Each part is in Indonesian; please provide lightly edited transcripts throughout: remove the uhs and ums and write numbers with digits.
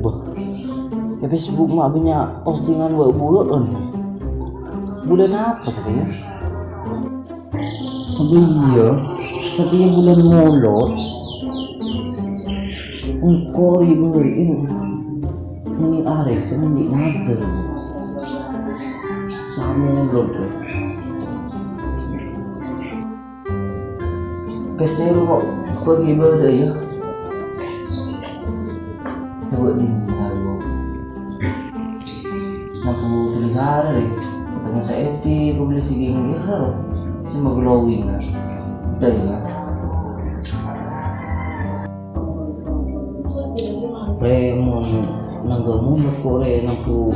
Bah, ya Facebook mah banyak postingan buat-buatan. Bulan apa sebenarnya? Iya, setiap bulan molot. Engkau iberiin ini Ares ini nader sama molot. Kesel kok pergi berde ya. Coba dimulai. Aku tulis hari deh. Ketemu saya aku beli segini loh. Cuma glowing lah. Udah ya. Remon nanggamu kore nampu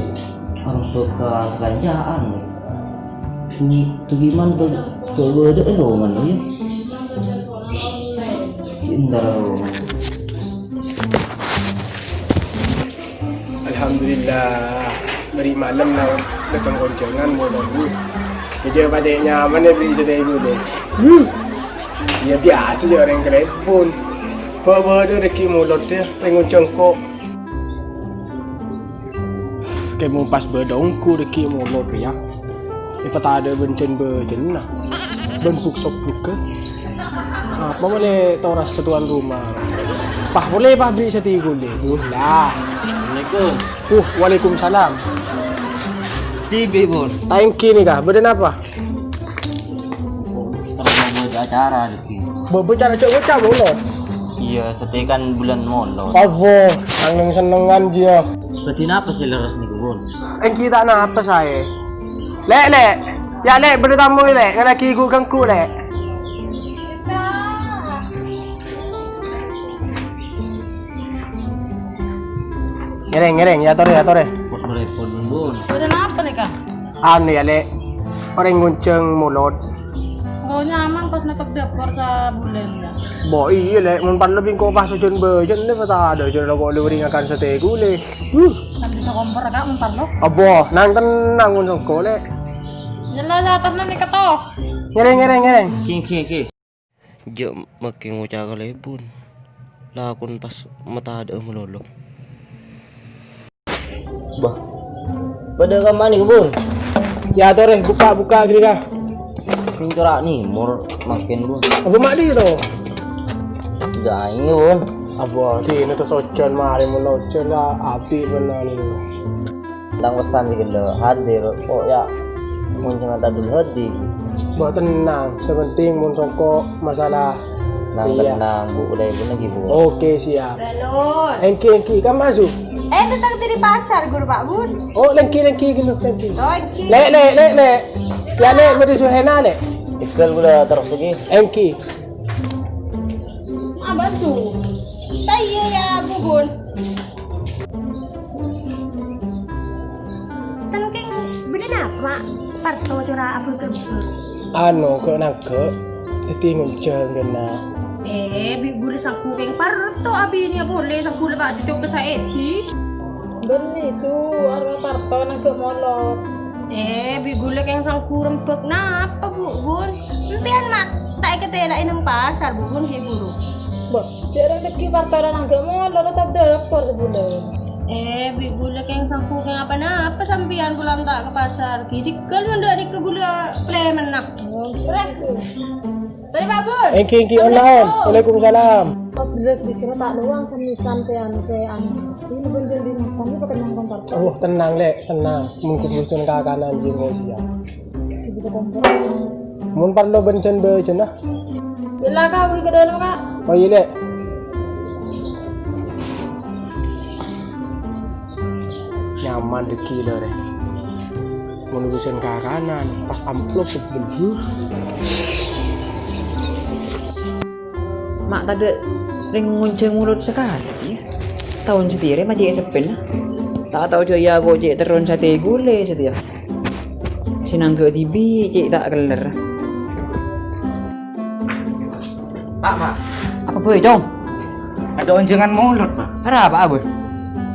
harus ke kerajaan. Tuh gimana tuh berde lo mana ya? Alhamdulillah dari malam datang konjangan mau dulu kerja padanya mana beli sedih gue deh ya biasa je orang telepon bawa ada rezeki mulut dia pengen cengkok kayak mau pas bedongku rezeki mulut ya kita tak ada bencen lah bentuk sop buka apa boleh toras tuan rumah pah boleh pah beli setigo deh lah. Assalamualaikum. Waalaikumsalam. TV pun. Tangki nih kah? Beden apa? Buat acara lagi. Berbicara cek-cek molot. Iya, setiap kan bulan molot. Apa? Seneng-senengan dia. Berarti apa sih leres nih kebun? Kita nak apa saya? Lek. Ya lek, benda tamu lek. Ngana kigu kangku lek. Ngereng ya tore. Repot bun. Udah apa nih kak? Anu ya lek. Orang ngunceng mulut. Oh nyaman pas netok dapur sa bulan ya. Bo iya lek mun pan lebih kau pas ujian bejen ni pata ada jadi lo boleh beri akan sate gule. Kan bisa kompor kak mentar lo. Abo nang tenang ngunceng kau lek. Jelas atasnya nih ketok. Ngereng. King. Jom makin ngucap lebun. Lakon pas mata ada melolo. Bah, pada kamar nih kebun. Ya tore buka kira. Pintura nih, mur makin bun. Apa mak di tu? Dah ini bun. Apa di ini tu socan mari mula cela api benar ni. Lang pesan di kendo hadir. Oh ya, muncul ada dulu hadir. Buat tenang, sepenting mun songko masalah. Nang Iya. tenang bu, udah ibu lagi bu. Oke siap. Galon. Engki kan masuk. Datang dari pasar guru Pak Bun. Oh lengki gitu lengki. Oke. Lek. Ya lek beri suhena lek. Ikal udah terus lagi. Engki. Abang tu. Saya ya Bu Bun. Tengking benda apa? Parto cara apa ke? Anu ke naga. Teti nguncang kena. Bi boleh saku keng parto abi ni boleh saku letak cocok ke saya ti. Benih su, arwah parto nang ke molot. Bi boleh keng saku rempek napa Bu Bun? Impian mak tak ketela inang pasar Bu Bun si guru. Bah, cara kecil parto nang ke molot tetap dapur sebulan. Bi gula keng saku keng apa sampian bulan tak ke pasar. Kiri kalau dari ke gula plemen nak. Tadi Pak Bun. Engki on. Waalaikumsalam. Beres di sini tak luang kamisan saya ini benjol di makan ini pakai nangkon parto. Oh tenang lek, tenang. Mungkin busun kanan jingo siap. Bisa kompor. Mun parlo bencen lah. Jelas kak, ke dalam kak. Oh iya lek. Nyaman de kilo deh. Mun busun kanan, pas amplop sebelum. Mak tadi ring ngunceng mulut sekali. Tahun sendiri macam sepen. Tak tahu jo ya go cek terun sate gule setia. Sinang ke tibi cek tak keler. Pak. Apa boleh dong? Ada onjengan mulut pak. Kenapa apa?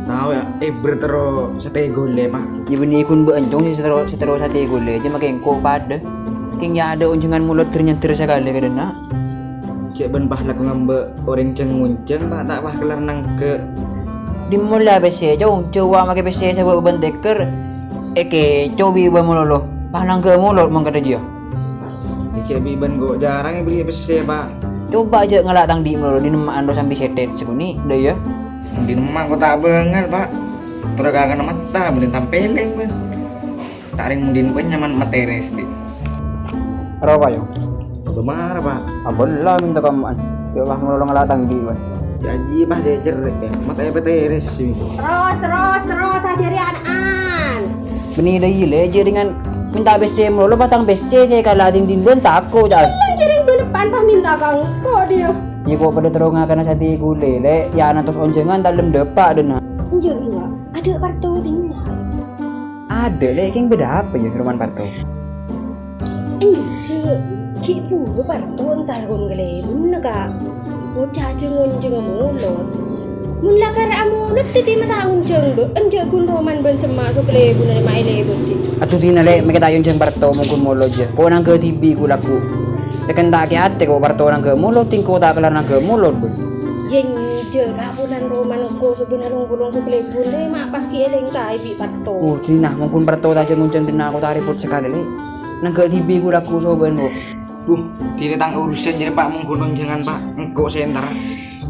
Tahu ya, bertero sate gule pak. Ya benih kun bencong si setero sate gule aja makin ko pada. King ya ada unjangan mulut ternyata sekali kadena. Cek ben bah laku ngambe orang ceng ngunceng pak tak bah kelar nang ke dimulai besi jong coba make besi saya buat banteker eke cobi ba mulolo panang ke mulut mengkata dia Dikit biban kok jarang yang beli besi pak. coba aja ngelak tang di mulolo di nama ando sampai setet sekuni dah ya Di rumah kok tak bengal pak. Terus kagak mata bener tampeleng ban. Tak ring mundin pun nyaman materes di. apa yo Udah marah pak. abelah minta kaman ya lah mulolo ngelak tang di ban Janji bah saya jerit ya. Matanya materes sih. Terus ajari anak-anak. beni dah ile je dengan minta besi mulolo batang besi saya kalah ding don takut dah Jadi depan minta kang kok dia. ya kok pada terong akan sate gule le ya anak terus onjengan dalam depak dena Anjir juga. Ada parto dina. ada le king beda apa ya Roman Parto Anjir. Ki puro parto entar kon gele naga. Mo jajeng onjeng mulot. Mun lakar amulot titi mata onjeng be. Anje kun roman ben sema so gele bun na mai le buti. atu dina le make tayon jeng Parto mungkun molo je ko nang ke tibi ku laku tekan tak ke ate ko Parto nang ke molo tingko tak kelar nang ke molo bun Jeng je kapunan roman ko so benalong bulong so gele bun le mak pas ki eleng kai bi parto. oh dina mungkun Parto ta jeng jeng dina ko ta report sekali le nang ke tibi ku laku so ben ko Tidak tang urusan jadi pak menggunung jangan pak. Engkau senter.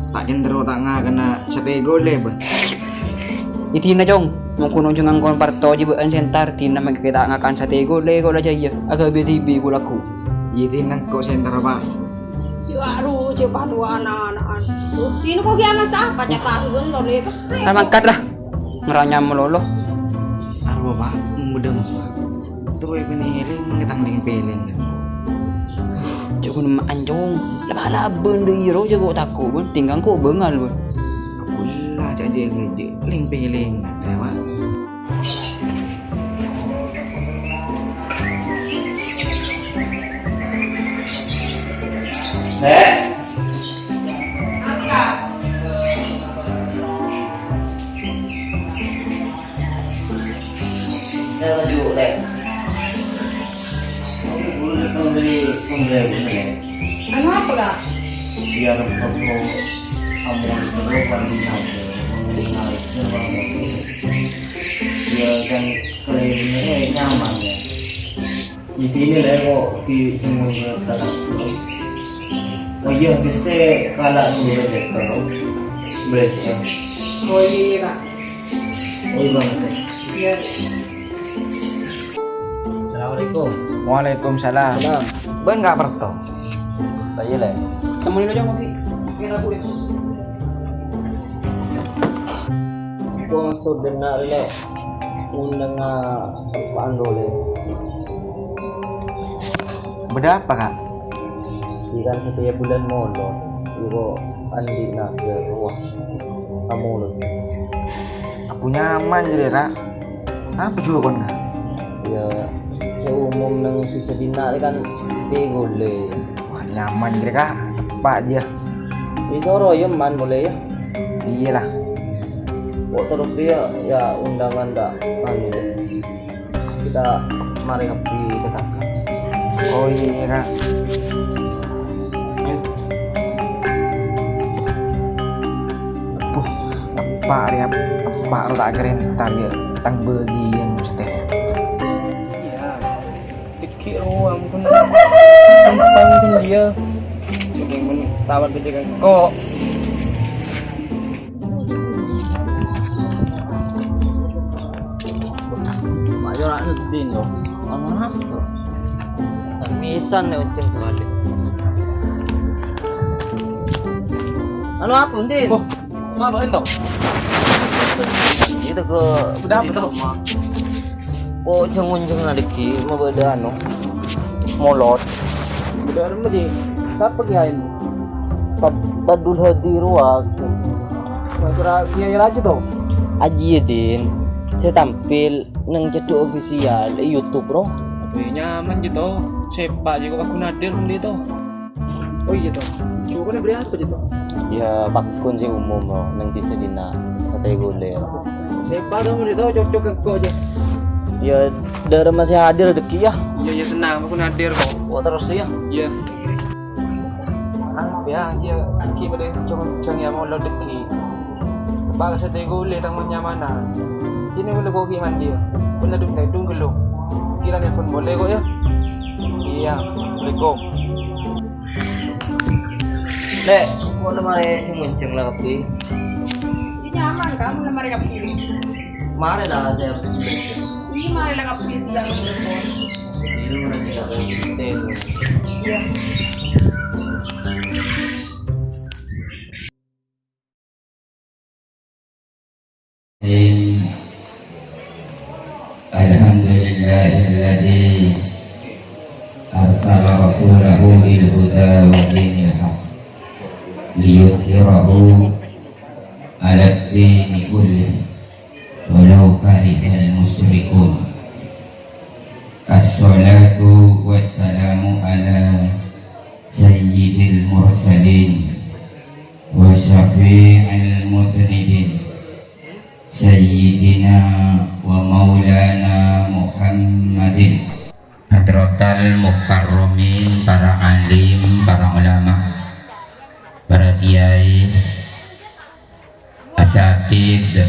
Tak jendero tak kena sate gole ban. itina jong mungkun jeng angkon Parto je ben sentar tina make kita ngakan sate gole ko la jaya aga be tibi ku laku Jadi engkau senter pak. Si aru je patu anak-anak. Tino ko giana sa pa jata bun lo le pese. mangkat lah ngeranya melolo Aduh pak, mudem. Terus peneling mengetang dengan peleng kan. Jago nama anjong laba-laba deh iro jago takut bun tinggang ko bengal bun Pula aja gede, ling peleng kan pak. Saya tahu deh. Ano apa ga? Biar kamu berubah di sana, mengenai dia kan klaimnya nyaman ya. Jadi ini lah kok di semua salah. Oh iya bisa kalah dulu deh kalau berarti ya. Oh iya. Oh iya banget. Iya. Assalamualaikum. Waalaikumsalam. Ben nggak perto. Saya lah. temenin aja ngopi kita boleh Kung sudah le unang apaan dulu. Beda apa kak? Ikan setiap bulan molo, ibu andi nak ke ruah kamu lo. Aku nyaman jadi kak. Apa juga kon kak? Ya seumum nang sisa dinar kan tegole. Wah nyaman jadi kak. Tepat aja. Isoro ya man boleh ya. Iyalah. Kok terus ya undangan tak anu kita mari ngopi tetap. Oh iya kak. Tepat ya. Tepat lo tak keren tar ya. Tang bagian setel. Iya, deki ruang pun tempat pun dia jadi pun tawar kejagaan kok Mayor anu din lo. Anu apa? Tamisan na unceng balik. Anu apa din? oh apa itu Itu ke udah apa tuh kok cengun-cengun adiki mau beda anu. molot udah ada mah siapa kiain Tadul hadir ruang. kira kiain aja tuh Aji din. Saya tampil nang cetu official YouTube bro. tapi nyaman gitu sepak juga aku nadir pun itu oh iya tuh coba beri apa gitu Ya bakun sih umum bro nang tisa dina sate gule. sepak dong itu cocok ke kok aja Ya dari masih hadir deki ya. iya tenang aku nadir kok Oh terus ya. iya ya dia kiki pada cong ya mau lo deki Bang sa tego ulit ang manyamanan. Sini boleh kau pergi mandi ya? Boleh dong kayak dong belum? Kira nelfon boleh kok ya? Iya, Assalamualaikum. Lek, mau lemari si muncung lah kopi. Ini nyaman kamu lemari kapi. Mari lah saya. Ini mari lah kapi siang telepon. Ini udah tidak ada. Iya. Alhamdulillahilladzi arsala rasulahu bil huda wa dinil haq liyudhhirahu 'ala ad-dini kullih walau karihal musyrikun. Assalatu wassalamu ala sayyidil mursalin wa syafi'il mudhnibin Sayyidina wa maulana Muhammadin. Hadratal mukarramin, para alim, para ulama, para kiai, asatid,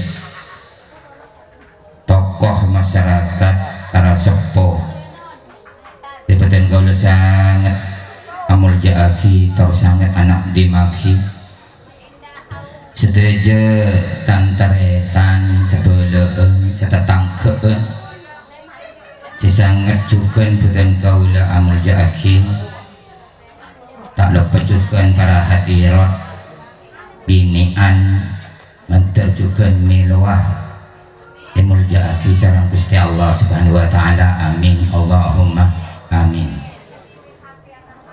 tokoh masyarakat, para sepuh. Tibetan gaula sangat amul jaaki, tor sangat anak dimaki. Seteja tantaretan sebelaan setatangkeun disangat jukan budan kaula amul jaakin tak lupa jukan para hadirat binian mentar jukan milwah amul jaaki sareng Gusti Allah Subhanahu wa taala. Amin Allahumma amin.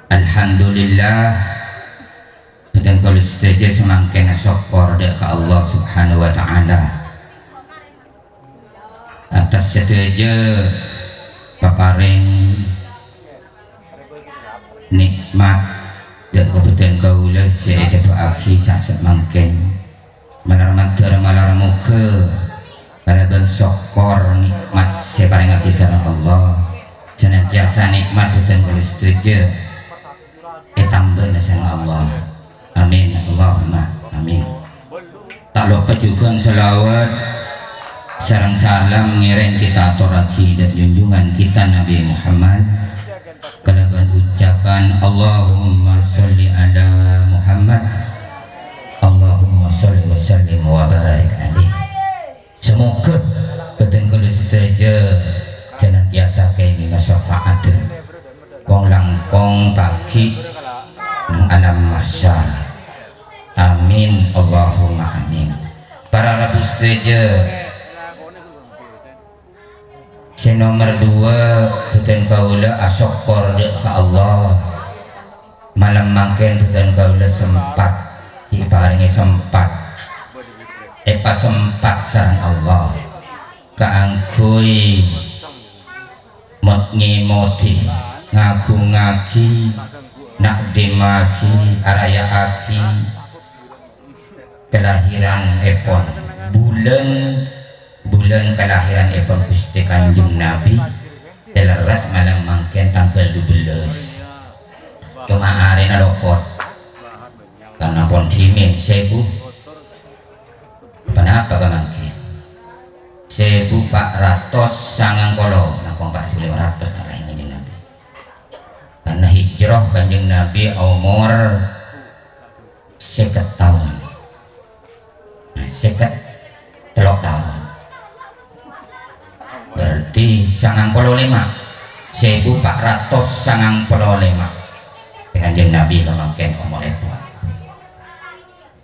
Alhamdulillah dan kalau setuju semakin syukur ke Allah Subhanahu wa taala atas setuju paparing nikmat dan kebetulan kaula saya dapat akhi saat mangken malar-malar malar muka pada bersyukur nikmat saya paling hati sareng Allah senantiasa nikmat dan kalau setuju tambah sareng Allah. Amin Allahumma amin. Tak lupa juga selawat sareng salam ngiring kita aturaki dan junjungan kita Nabi Muhammad kalaban ucapan Allahumma sholli ala Muhammad Allahumma sholli wa sallim wa barik alaih. Semoga betul kalau setuju senantiasa kaini syafaat kong langkong pagi nang alam masyarakat. Amin Allahumma amin. Para rabu setuju si nomor 2 bukan kaula asyukur ke Allah malam mangken bukan kaula sempat diparingi sempat sempat sareng Allah kaangkui mot ngimoti ngaku-ngaki nak dimaki araya aki kelahiran epon bulan kelahiran epon Gusti Kanjeng Nabi seleras malam mangken tanggal 12 kemarin lopot karena pon dimin sebu kenapa kemangkin 1400 sangang kolo napong 1500 kalahin Kanjeng Nabi karena hijrah Kanjeng Nabi umur 50 tahun 53 tahun berarti 95 1495 Kanjeng Nabi kemangken umur epon.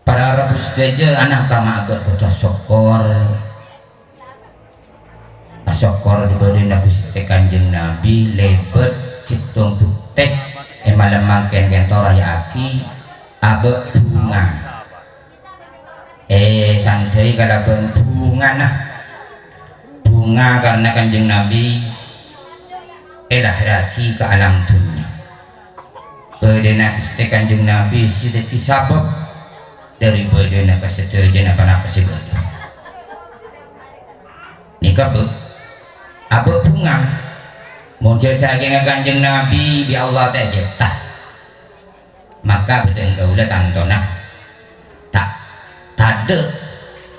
Para rabu setuju anak kama agak butuh syukur dibanding Gusti Kanjeng Nabi lebet citung buktek malam mangken kentor raya aki abe bunga tantei kalaban bunga karena Kanjeng Nabi lahiraki ke alam dunia badana Gusti Kanjeng Nabi sudah disabab dari badana kesetujuan apa-apa sih badana nikah abe bunga muncul saking Kanjeng Nabi di Allah ta'ala maka betul kaula tantona tak tade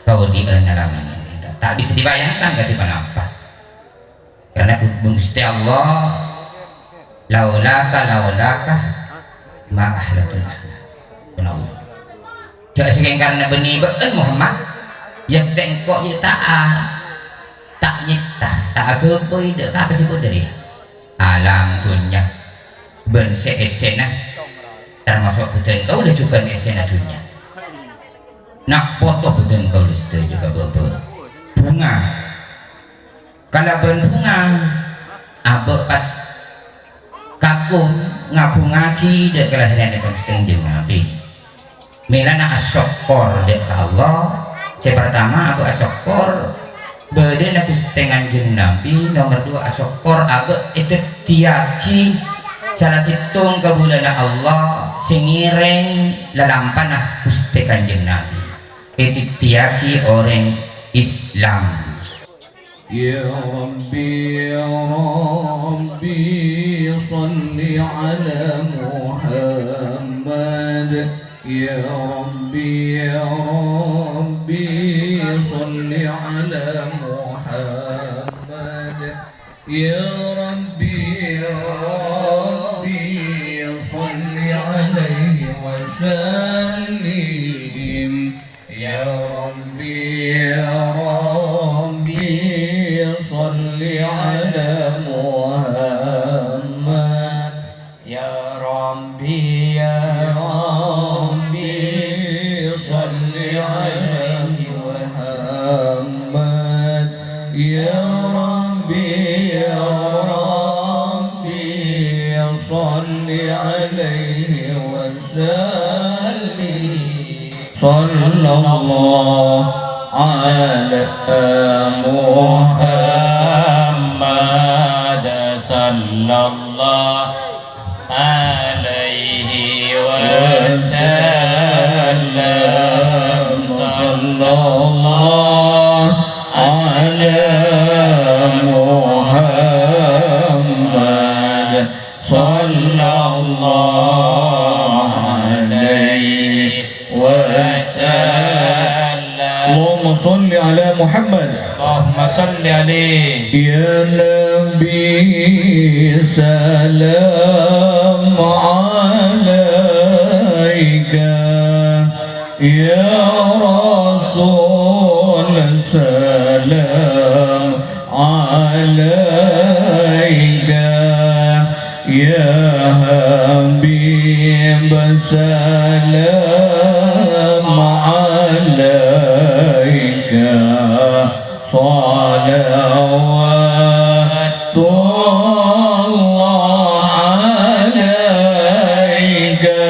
kau dianalangan itu tak bisa dibayangkan ketipan apa, karena Gusti Allah laulaka ma ahlatul ahlak Allah jak sekeng karena benih beun Muhammad yang tengkok ya tak nyipta tak agapoi dek apa sebut dari alam dunia ben esena termasuk betul kau udah juga esena dunia nak foto betul kau udah juga bunga kalau ben bunga abek pas kakung ngaku ngaki dek kelahiran dek setengah nabi melana asyokor dek Allah pertama aku asyokor badan aku setengah jeng nabi, nomor 2 asyokor aku itu tiaki salah situng kabulana Allah singireng lalampan aku setengah jeng nabi itu tiaki orang Islam. Ya Rabbi ya Rabbi salli ala Muhammad ya Rabbi ya Rabbi salli ala Muhammad ya Rabbi ya Rabbi salli alaihi wa sallim ya Rabbi ya Rabbi salli ala Muhammad ya Rabbi ya sallallahu ala Muhammad sallallahu alaihi wasallam sallallahu ala Muhammad sallallahu alaihi wasallam. Allahumma salli ala Muhammad. Allahumma salli alaihi. Ya Nabi salam alaika. Ya Rasul salam alaika. Ya Habib salam alaika. Salawatullah alaika.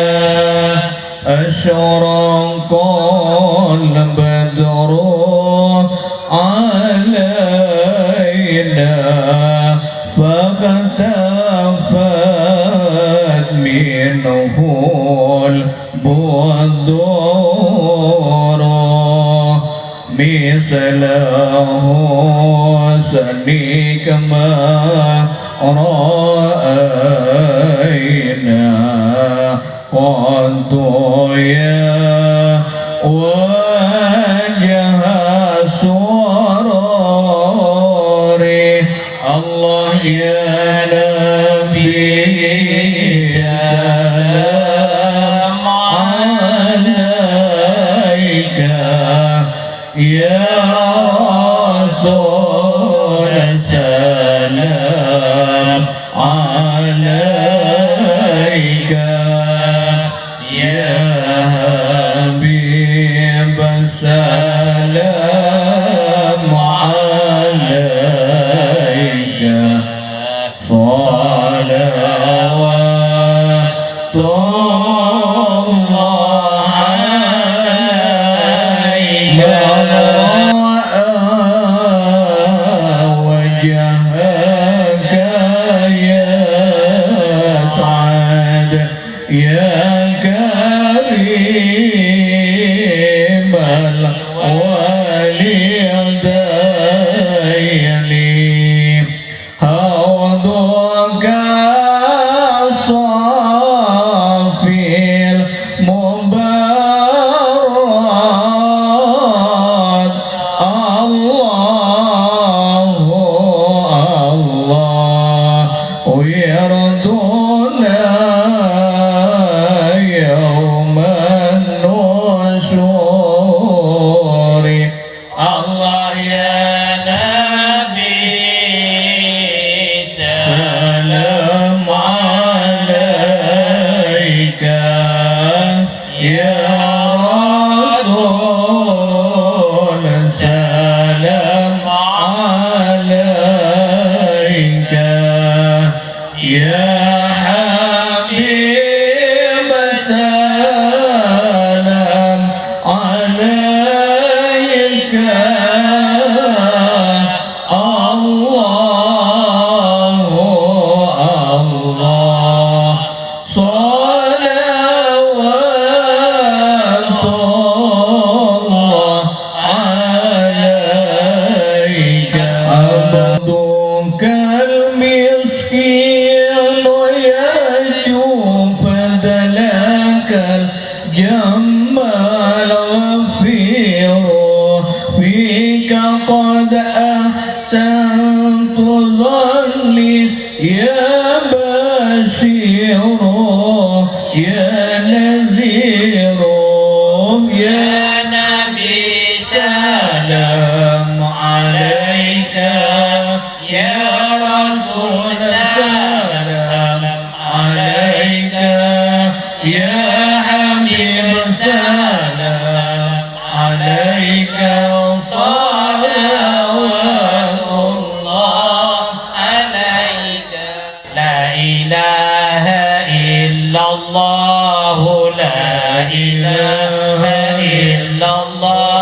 Asyraqal badru alaina fakhtafat minhul budur mislahu sani kama ra'ayna qantu ya wajah sururi Allah ya Nabi salam alaika ya Rasul salam alaika ya Habib salam alaika. يا حبيب السلام عليك صلوات الله عليك لا إله إلا الله لا إله إلا الله